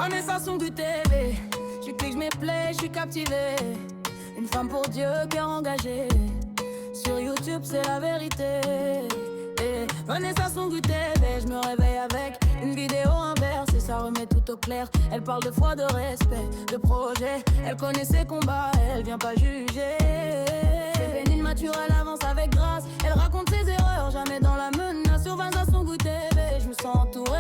Vanessa Songu TV. Je clique, je me plais, je suis captivé. Une femme pour Dieu bien engagée. Sur YouTube, c'est la vérité. Vanessa Songu TV. Je me réveille avec une vidéo inverse et ça remet tout au clair. Elle parle de foi, de respect, de projet. Elle connaît ses combats, elle vient pas juger. C'est bénigne, mature, elle avance avec grâce. Elle raconte ses erreurs, jamais dans la menace. Sur Vanessa Songu TV, je me sens entourée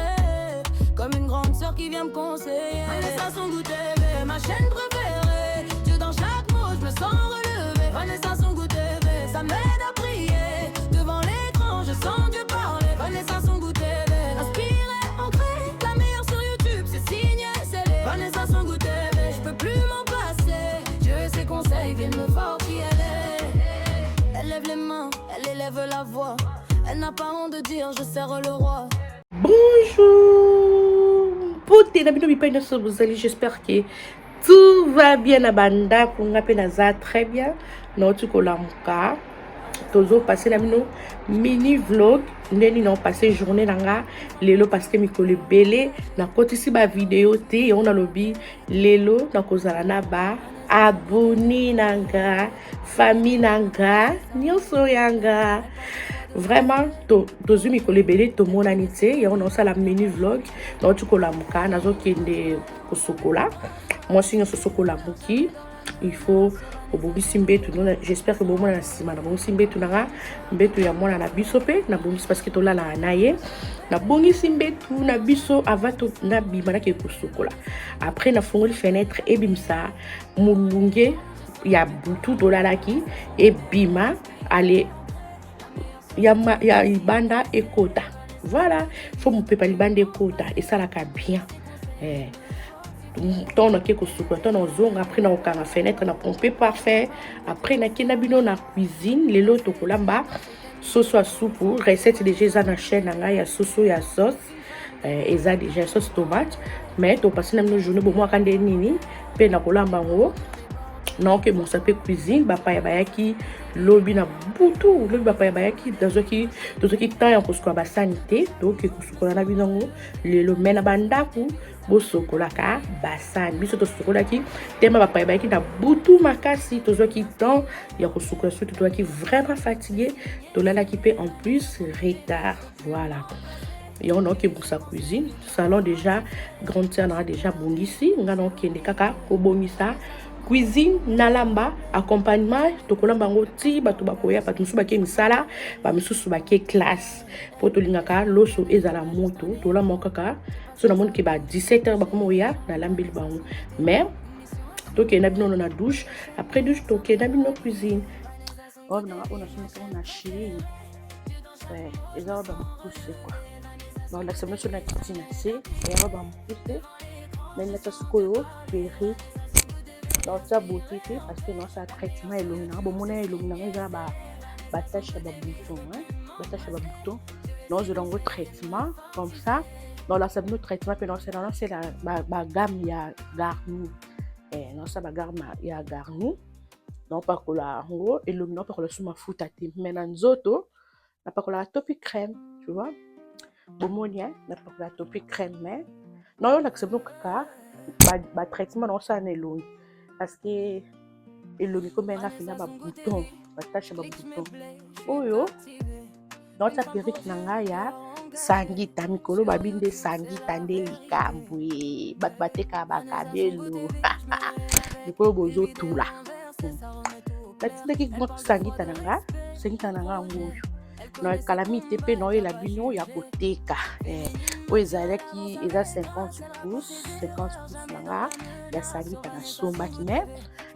comme une grande sœur qui vient me conseiller. Vanessa Songu TV, ma chaîne préférée. Dieu dans chaque mot, je me sens relevé. Vanessa Songu TV, ça m'aide à prier. Devant l'écran, je sens Dieu parler. Vanessa Songu TV, inspirée, ancrée, la meilleure sur YouTube, c'est signé, scellé. Vanessa Songu TV, je peux plus m'en passer. Dieu et ses conseils viennent me voir qui elle est. Elle lève les mains, elle élève la voix. Elle n'a pas honte de dire, je sers le roi. Bonjour, j'espère que tout va bien à Banda pour nous très bien. Notre kolamuka, toujours passer la mini vlog. Nous avons passé journée nanga lelo parce que mikolo belé na koti si ba vidéo te on a lobby lelo na kozala na ba abonné nanga famille nanga nyoso yanga. Vraiment, tozu mikolo belé to monanité et on a ça la mini vlog dans tout kolamuka nazo kende ko sokola moi sinon ce sokola muki il faut obongisi mbetu j'espère que bomo na sima na bongisi mbetu nanga mbetu ya mwana na biso pe na bongisi parce que tolala na ye na bongisi mbetu na biso avant to na bima na ke kosokola après na fongoli fenêtre et bimsa mulunge ya butu tolalaki et bima aller ya ibanda ekota voilà faut me préparer ibanda ekota et ça la ka bien ton na keko souko ton na zonga après na okanga fenêtre na pomper parfait après na kina bino na cuisine lelo to kolamba soso a soupe recette déjà za na chaîne nga ya soso ya sauce eza déjà sauce tomate mais to passer na journée bo moi kande nini pe na kolamba ngo non que mon sapé cuisine bapa ya bayaki lobi na butu lobi bapa ya bayaki dans qui temps ya kosko ba sanité donc kosko na binongo lelo mena bandaku bo sokola ka basani biso to sokola ki tema bapa ya bayaki na butu makasi to qui temps ya kosko surtout toi qui vraiment fatigué to la qui peut en plus retard voilà. Et on a qui pour sa cuisine salon déjà grande sœur a déjà bon ici on a donc kende kaka ko bonisa cuisine nalamba accompagnement to kolamba ngo ti bato bakoya bato musu bake misala ba misusu bake classe po to lingaka loso ezala moto to la mokaka so na monde ki ba 17h bakoma ya na lambeli bango mais to ke na bino na douche après douche to ke na bino cuisine on a chéri ezala ba pousse quoi bon la semaine sur la cuisine c'est ya ba pousse mais na tasukoyo peri dans sa beauté parce que dans sa traitement illumina bon mon illumina ça ba tache ba bouton tache ba bouton dans un traitement comme ça dans la sabno traitement puis c'est la ba gamme ya garni non ça ba gamme ya garni non pas que la ngo illumina pas que le suma futa te mais dans zoto na pas que la topi crème tu vois bon mon na pas que la topi crème mais non la sabno kaka ba traitement non ça n'est long parce que le micro menga fina ba bouton ba tache ba bouton oyo dans ta perruque nanga ya sangita mikolo ba binde sangita nde likambwe bat bateka ba kabelo mikolo bozo tula batinde ki mo sangita nanga ngoyo na calamité pe no la bino ya koteka oyo ezalaki eza 50 pouces nanga ya sangita na sombaki mais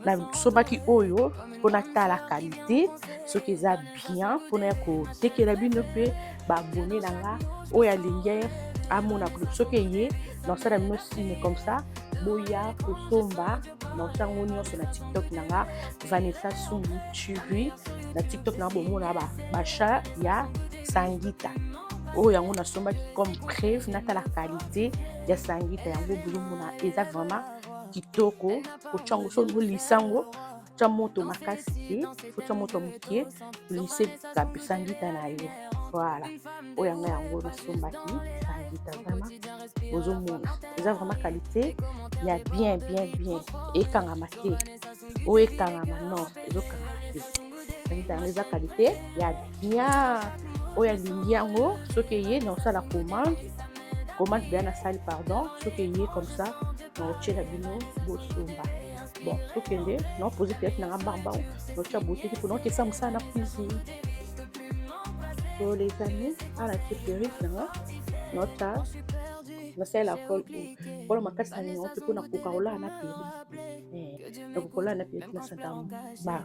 na sombaki oyo pona tala qualité soki eza bien pona kotekela bino pe ba abonné nanga oyo alingi amona soki ye dans ça bino signe comme ça boya kosomba dans sango nyonso na TikTok nanga Vanessa Songu TV na TikTok na bomona ba chat ya sangita oyo yango na sombaki comme preuve nata la qualité ya sangita yango bulumuna eza vraiment kitoko kochango so lisango cha moto makasi te cha moto mukie lise kabisa ngita na yo Voilà. Oyanga yango na sombaki sangita vraiment bozomona eza vraiment qualité ya bien ekangama te oyo ekangama non ezokangama te sangita yango eza qualité ya bien oyo alingi yango soki eye na osala commande bien nasali pardon soki eye comme ça na otie na bino bosomba bon sokende na opose peut-être nanga mbambao na otia boteki mpona okesa mosala na cuisine. Pour les amis, à la sécurité, notre c'est la colle pour ma casse à on peut na Coca-Cola na pili na Coca-Cola na pili na santa ba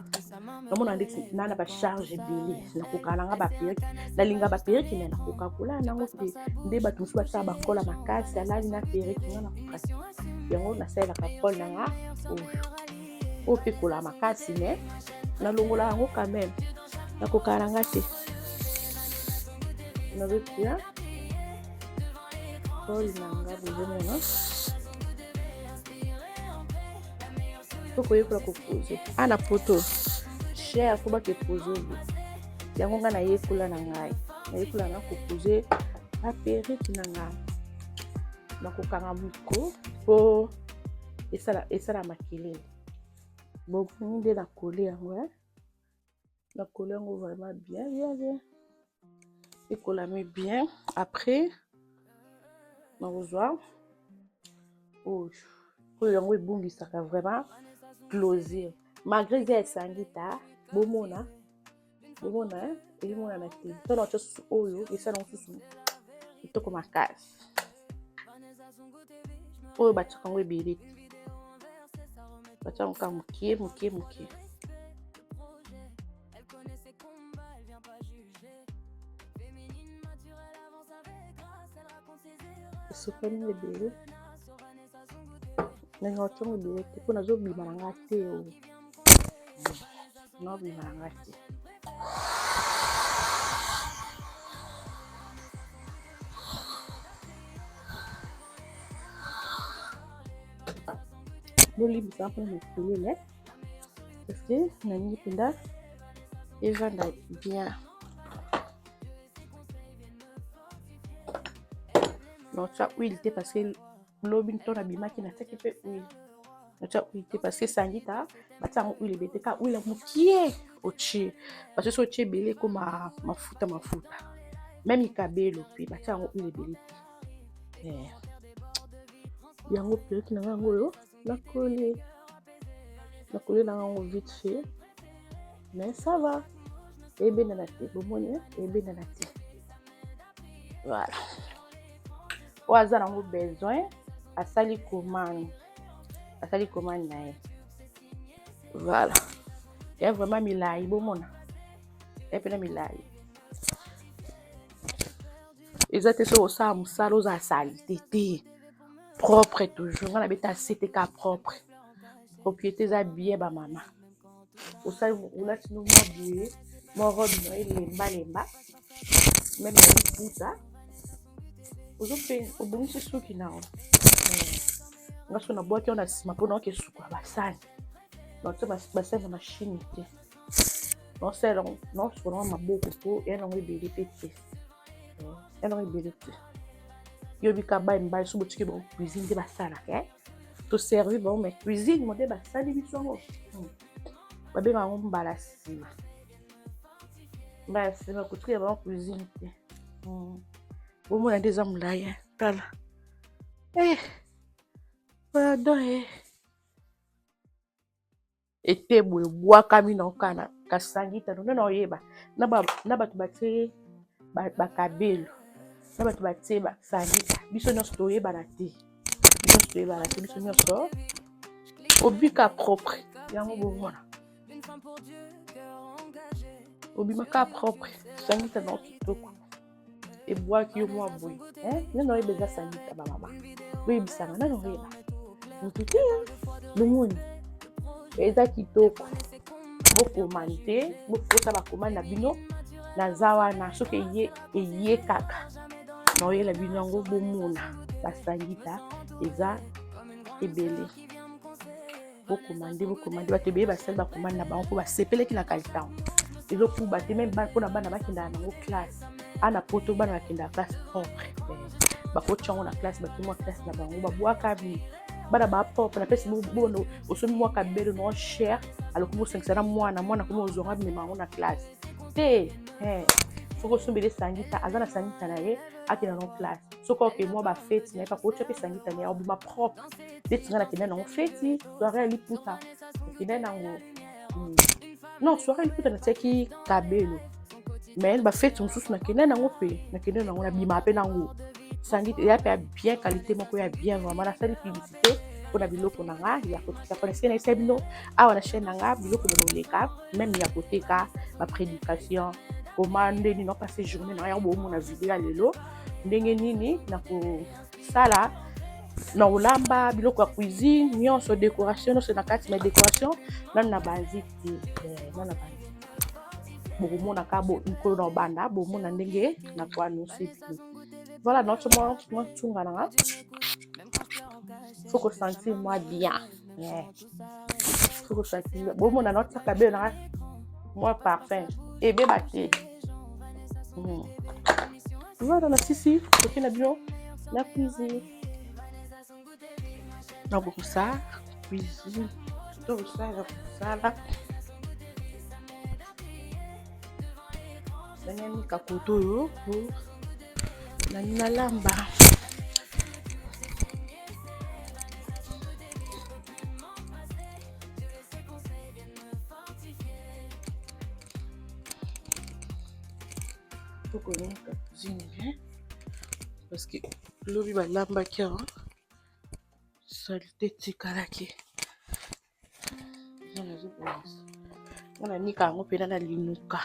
na mona ndexi na ba charge belé na Coca-Cola ba pili na linga ba pili ki na Coca-Cola na ngote nde ba tusu ba sa ba kola makasi ala na pili ki na Coca-Cola yango na sala ka colle na o pe kola makasi ne na longola yango quand même na Coca-Cola ngate na vetia colle nanga bozomona pokoye kula kopose ana poto cher ko ba ke poser yango nga na yekula na ngai na yekula na kopose apérite na nga na kokanga miko po esala makilele bon nde na coller yango la coller yango vraiment bien et coller bien après na rejoindre oh yango ebungisaka vraiment closure malgré que sangita bomona elimona na te tona ocho oyo esala nsusu kitoko makasi oyo batiaka yango ebele te batiaka yango ka mokie esopani ebele ndenge otongo ebele te mpo nazobima na nga te nobima na nga te bolibisa mpona mekulele parce que nalingi mpenza evanda bien notia huile te parce que lobi ntona bimaki natiaki mpe huile notia huile te parce que sangita batia yango huile ebete ka huile mokie otie parce que so otie ebele ekoma mafuta même ikabelo mpe batia yango huile ebele te yango peleki na yango oyo nakole na yango vite fait mais ça va ebenana te bomoni ebenana te voilà o aza nango besoin asali commande na ye voilà ya vraiment milai bomona ya pena milai eza te so osala mosala oza salite te propre toujours nga na beta asete ka propre propriété eza bien bamama osali olati no mwa boye mwa robe no elemba même na liputa ozope obongisi suki nao nga so na bwaki ona nsima mpona oke suka basani notia basani na mashine te nosala nosukana maboko mpo ya nango ebele pe te ya nango ebele te yobika mbali so botiki bango cuisine nde basalaka toservi bango mais cuisine mo nde basali biso yango babengaka yango mbala nsima kotrika bango cuisine te bomona nde eza molai tala pardon etebo ebwakami na okana kasangita nde na oyeba na bato batie bakabelo na bato batie basangita biso nyonso toyebana te biso nyonso obika propre yango bomona obimaka propre sangita na okitoko ebwaki yo mwa boye nano oyeba eza sangita bamama boyebisanga nano oyeba motu te bomoni eza kitoko bokomande boposa bakomande na bino naza wana soki eye kaka na oyela bino yango bomona basangita eza ebele bokomande bato ebele basali bakomande na bango mpo basepeleki na kalitango ezokuba te meme mpona bana bakendaka nango classe ana poto bana bakenda classe propre bakotiango na classe bakimwa classe na bango babwaka bana bapropre napesi bono osomi mwaka belo no cher alokomi bosangisa mwana komi ozonga bimema yango na classe te soki osombeli sangita aza na sangita na ye akenda nango classe soki oke mwa bafeti na ye pakotia mpe sangita na ye obima propre ndetinga nakenda nango feti soare ya liputa okenda nango non soare ya liputa natiaki kabelo mais bafeti mosusu nakende nango mpe nakende nango nabima mpe nango sangita ya mpe ya bien qualité moko ya bien vraiment nasali publicité mpona biloko na nga ya koteka mpona esike naisa bino awa na chaîne na nga biloko bonoleka même ya koteka baprédication koma ndeni na passe journée na yango bomona video ya lelo ndenge nini na kosala na kolamba biloko ya cuisine nyonso décoration nyonso na kati na décoration nanu na banzi te nanu na banzi bokomonaka nkolo na obanda bomona ndenge na koannonce bino voilà notre moi tunga na nga faut que sentir moi bien faut que sentir bomona notre kabelo na moi parfum et beba te voilà na sisi toke na bio la cuisine na bokosa cuisine tokosala kosala nanyamika koto oyo po nalamba tokonika cuisine bien parce que lobi balambaki awa salite tikalaki wana nika yango mpena na linuka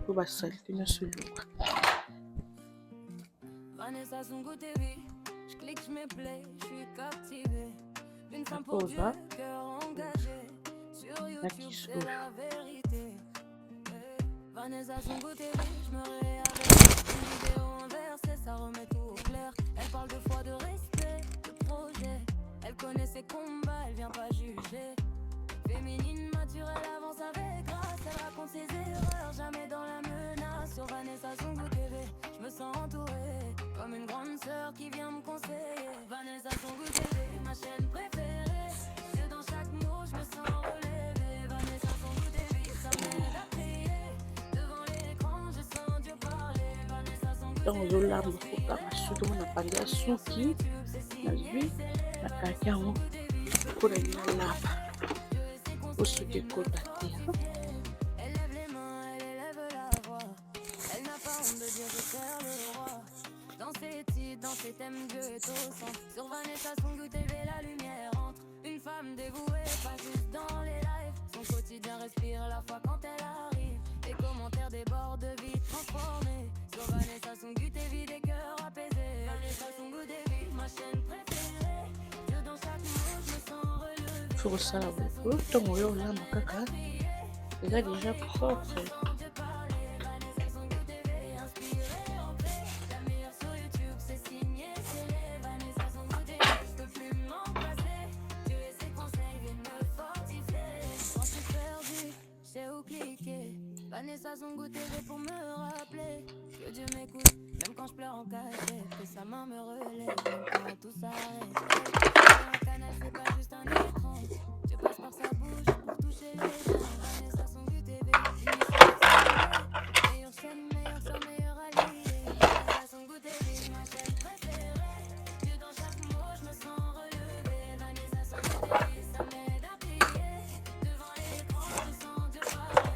po basalite nyonso eluka nakoza na kisu Vanessa son goût TV, je me réveille avec une vidéo inversée, ça remet tout au clair. Elle parle de foi, de respect, de projet. Elle connaît ses combats, elle vient pas juger. Féminine, mature, elle avance avec grâce. Elle raconte ses erreurs, jamais dans la menace. Sur Vanessa son goût TV, je me sens entourée comme une grande sœur qui vient me conseiller. Vanessa son goût TV, ma chaîne préférée. Dieu dans chaque mot, je me sens relevée. Vanessa son goût TV, ça m'aide à prier. ntango ozolamba kokanga suki omo napandi ya suki nazwi nakaki yango mpona nalamba po suki ekota te dans ses titres, dans ses thèmes, Dieu est au centre. Sur Vanessa son goût TV, la lumière entre. Une femme dévouée, pas juste dans les lives. Son quotidien respire la foi quand elle arrive. Les commentaires débordent de vie transformée. Sur Vanessa son goût TV, des cœurs apaisés. Vanessa son goût TV, ma chaîne préférée. Dieu dans chaque mot, je me sens relevée. faut kosala beaucoup ntango oyo olamba kaka eza déjà propre Vanessa son goût TV pour me rappeler que Dieu m'écoute, même quand je pleure en cachette, que sa main me relève, même quand tout s'arrête. Un canal, c'est pas juste un écran, je passe par sa bouche pour toucher les gens. Vanessa son goût TV, meilleure chaîne, meilleure soeur, meilleure alliée. Vanessa son goût TV, ma chaîne préférée. Dieu dans chaque mot, je me sens relevée. Vanessa son goût TV, ça m'aide à prier. Devant l'écran, je sens Dieu parler.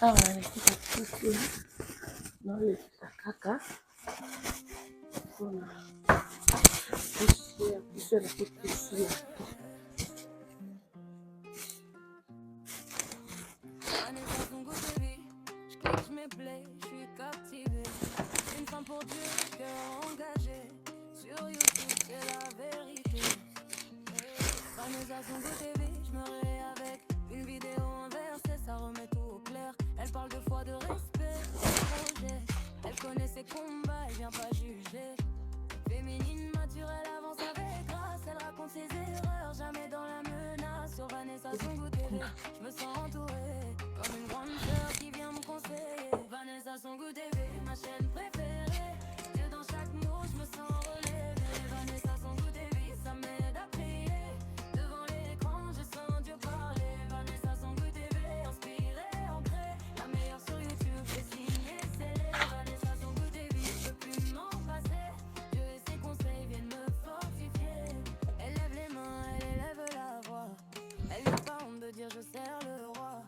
awa nakika kusu nolekisa kaka mpona kusu na kotusu ya Vanessa son goût TV, je clique, je me plais, je suis captivée. Une femme pour Dieu, cœur engagé. Sur YouTube, c'est la vérité. Vanessa son goût TV, je me réveille avec une vidéo en verre. ça remet tout au clair. Elle parle deux fois de respect, projet. Elle connaît ses combats, elle vient pas juger. Féminine, naturelle, avance avec grâce. Elle raconte ses erreurs, jamais dans la menace. Sur Vanessa Songo TV, je me sens entourée comme une grande sœur qui vient me conseiller. Vanessa Songo TV, ma chaîne préférée. Dieu dans chaque mot, je me sens relevée. Vanessa Songo TV, ça m'aide à prier. Devant l'écran, je sens Dieu parler. Vanessa Songo TV, inspirée, ancrée. La meilleure sur YouTube, j'ai signé, scellé. Vanessa Songo TV, je peux plus m'en passer. Dieu et ses conseils viennent me fortifier. Elle lève les mains, elle élève la voix. Elle n'a pas honte de dire je sers le roi.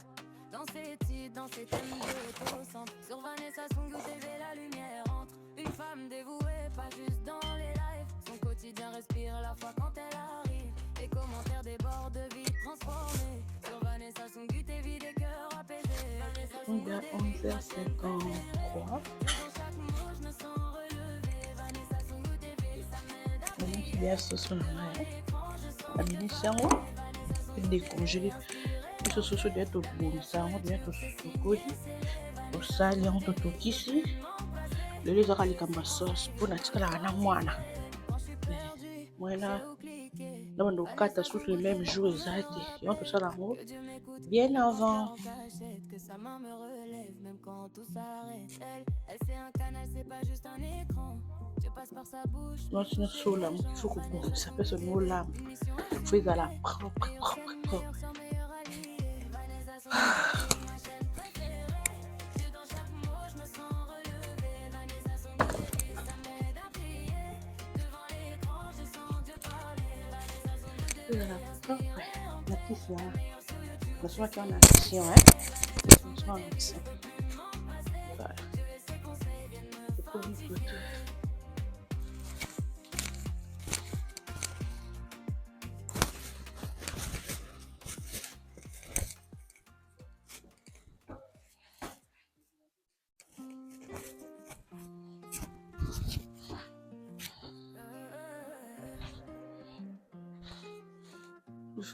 Dans ses titres, dans ses thèmes de centre. Sur Vanessa Songo TV, la lumière entre. Une femme dévouée, pas juste dans les lives. Son quotidien respire la foi quand elle arrive. Les commentaires débordent de vie transformée. Sur Vanessa Songo TV, des cœurs apaisés. Vanessa Songo TV, ma chaîne préférée. Dans chaque mot, je me sens relevée. Vanessa Songo TV, ça m'aide à prier. Il y a ce son la ministre décongelé. Ce socio doit être bon, ça on doit être sous au sali on doit tout ici. Le les aura les sauce pour n'attirer la moine. Voilà. Dans nos quatre sous le même jour exact. Et on tout ça l'amour bien avant. Que sa main me relève même quand tout s'arrête. Elle c'est un canal, c'est pas juste un écran. Je passe par sa bouche. Non, c'est notre soul là. Il faut qu'on s'appelle ce mot là. Il faut y aller propre. La petite là. La soirée qui en a action, hein. Voilà. C'est pour une photo.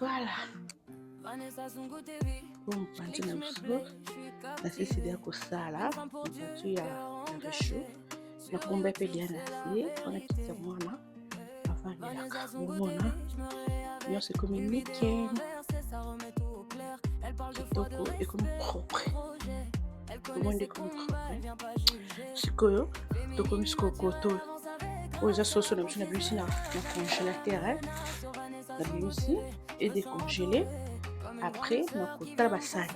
Voilà. Bon, maintenant, la cécile à Kosala, tu as le chaud, la combat est bien assez, on a quitté moi là, avant la carmona, mais on s'est communiqué, kitoko et comme propre, comment on est comme propre, c'est que, tu comme ce cocoto, aux associations de la bus na congélateur, la bus et décongelé. Après, on a bassin.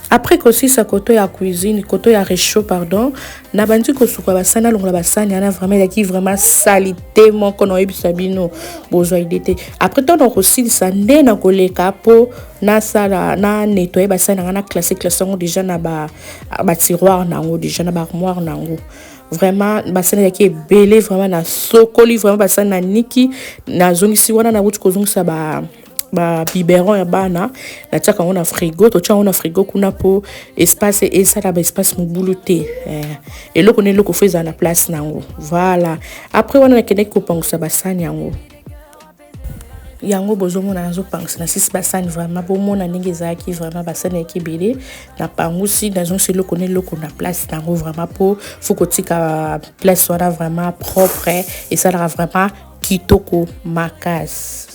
Après aussi sa koto ya cuisine, koto ya réchaud pardon, na bandi ko suka basana longola basani ana vraiment yaki vraiment salité mon kono ebisabino bozwa idete. Après ton aussi ça ndé na koleka po na sala na nettoyer basani na classé ngo déjà na ba tiroir nango déjà na ba armoire nango. Vraiment basani yaki belé vraiment na sokoli vraiment basani na niki na zongisi wana na wutu kozongisa ba biberon ya bana na tiaka on a frigo to tia on a frigo kuna po espace et ça là ba espace mobulu te et loko ne loko feza na place nango voilà après on a kene ko pangisa basani yango bozomo na zo pangisa na six basani vraiment bo mona ndenge zaki vraiment basani ki belé na pangusi na zo se loko ne loko na place nango vraiment po faut ko tika place wana vraiment propre et ça là vraiment kitoko makas.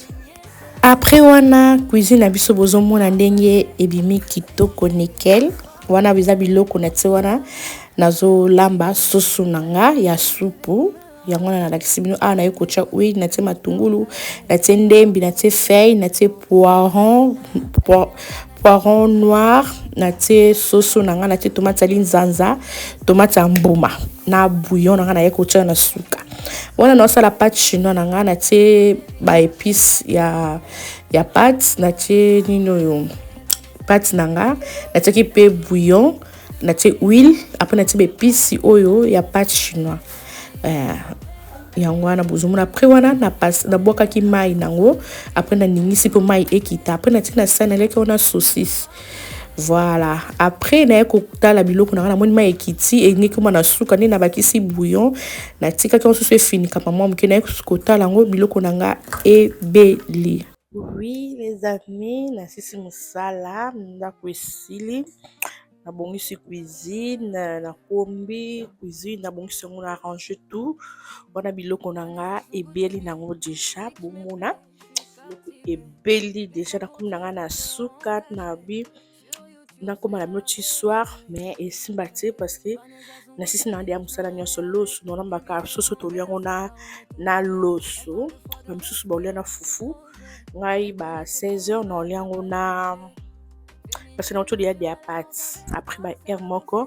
Après wana cuisine na biso bozomona ndenge ebimi kitoko nickel wana biza biloko na tse wana nazo lamba soso nanga ya supu yango na lakisi bino na yokocha huile na tse matungulu na tse ndembi na tse feuille na tse poiron noir na tse soso nanga na tse tomate linzanza tomate mbuma na bouillon nanga na yokocha na suka wana na sala pâte chinois nanga na tse ba épices ya pâte na tse nino yo pâte nanga na tse ki pe bouillon na tse huile après na tse ba épices oyo ya pâte chinois yango wana bozomona après wana na passe na boka ki mai nango après na ningisi po mai ekita après na tina sana leke ona saucisse. Voilà après na yeko tala biloko na moni mai ekiti e ngiki na suka ni na bakisi bouillon na tika ki on se fini kama moi mke na yeko kotala ngo biloko nanga ebeli. Oui les amis, nasisi mosala ndako esili, nabongisi cuisine, nakombi cuisine nabongisi yango na arrange tout wana biloko na nga ebeli nango deja bomona biloko ebeli deja nakomi na nga na suka na bi nakoma na bino ti soir mais esimba te parce que nasisi na ndeya mosala nyonso loso nolambaka soso tolia yango na loso bamisusu baolia na fufu ngai ba 16h naolia yango na parce que naotolia dia pate après ba heure moko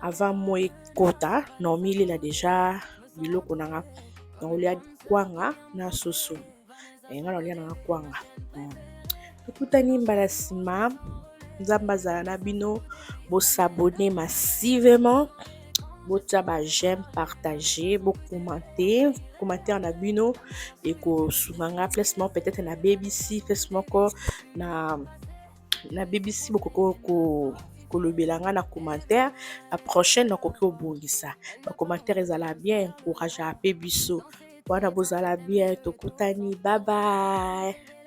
avant mo ekota naomilela deja biloko na nga naolia kwanga na soso ngai naolia na nga kwanga tokutani mbala nsima nzambe azala na bino bosabone massivement botia ba j'aime partager commentaire na bino ekosunga nga place moko peut-être na BBC place moko na BBC bokoko kolobela nga na commentaire la prochaine nakoki kobongisa ba commentaire ezala bien encourage ape biso wana bozala bien tokutani bye bye.